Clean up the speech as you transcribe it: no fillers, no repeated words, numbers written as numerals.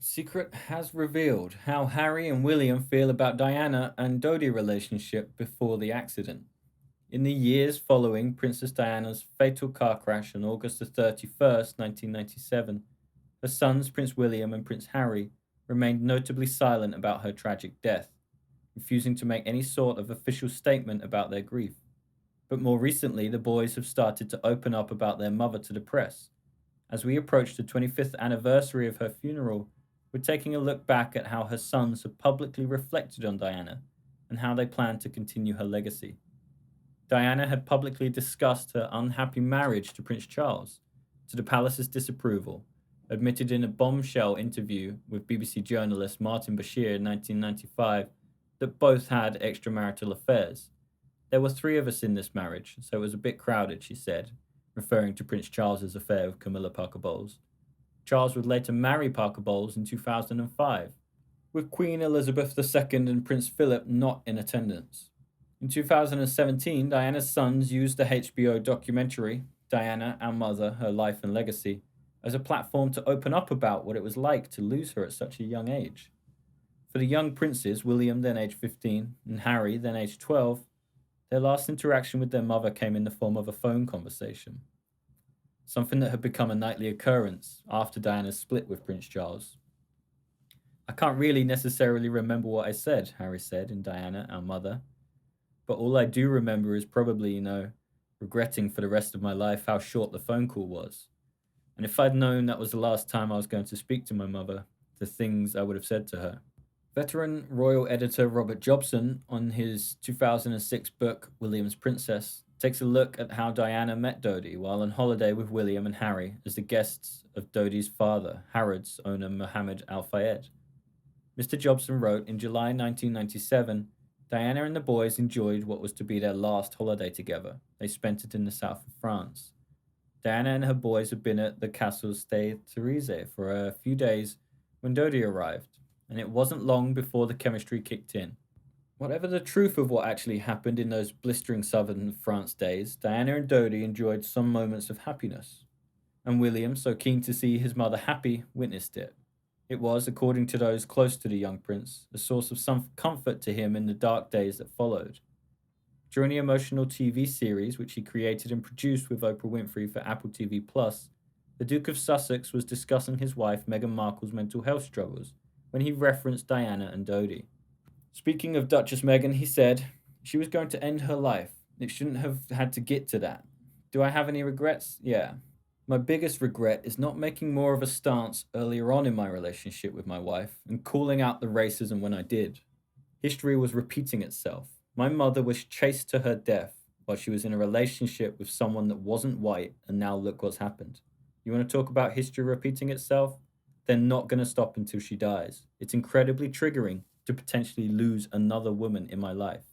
Secret has revealed how Harry and William feel about Diana and Dodi relationship before the accident. In the years following Princess Diana's fatal car crash on August the 31st, 1997, her sons Prince William and Prince Harry remained notably silent about her tragic death, refusing to make any sort of official statement about their grief. But more recently, the boys have started to open up about their mother to the press. As we approach the 25th anniversary of her funeral, we're taking a look back at how her sons have publicly reflected on Diana and how they plan to continue her legacy. Diana had publicly discussed her unhappy marriage to Prince Charles, to the palace's disapproval, admitted in a bombshell interview with BBC journalist Martin Bashir in 1995 that both had extramarital affairs. There were three of us in this marriage, so it was a bit crowded, she said, referring to Prince Charles's affair with Camilla Parker Bowles. Charles would later marry Parker Bowles in 2005, with Queen Elizabeth II and Prince Philip not in attendance. In 2017, Diana's sons used the HBO documentary, Diana, Our Mother, Her Life and Legacy, as a platform to open up about what it was like to lose her at such a young age. For the young princes, William, then aged 15, and Harry, then aged 12, their last interaction with their mother came in the form of a phone conversation, something that had become a nightly occurrence after Diana's split with Prince Charles. I can't really necessarily remember what I said, Harry said in Diana, Our Mother, but all I do remember is probably, regretting for the rest of my life how short the phone call was. And if I'd known that was the last time I was going to speak to my mother, the things I would have said to her. Veteran royal editor Robert Jobson, on his 2006 book William's Princess, takes a look at how Diana met Dodi while on holiday with William and Harry as the guests of Dodi's father, Harrods owner Mohammed Al Fayed. Mr. Jobson wrote in July 1997, Diana and the boys enjoyed what was to be their last holiday together. They spent it in the south of France. Diana and her boys had been at the Castle Stay Therese for a few days when Dodi arrived, and it wasn't long before the chemistry kicked in. Whatever the truth of what actually happened in those blistering southern France days, Diana and Dodi enjoyed some moments of happiness. And William, so keen to see his mother happy, witnessed it. It was, according to those close to the young prince, a source of some comfort to him in the dark days that followed. During the emotional TV series, which he created and produced with Oprah Winfrey for Apple TV Plus, the Duke of Sussex was discussing his wife Meghan Markle's mental health struggles when he referenced Diana and Dodi. Speaking of Duchess Meghan, he said, she was going to end her life. It shouldn't have had to get to that. Do I have any regrets? Yeah. My biggest regret is not making more of a stance earlier on in my relationship with my wife and calling out the racism when I did. History was repeating itself. My mother was chased to her death while she was in a relationship with someone that wasn't white, and now look what's happened. You want to talk about history repeating itself? They're not going to stop until she dies. It's incredibly triggering to potentially lose another woman in my life.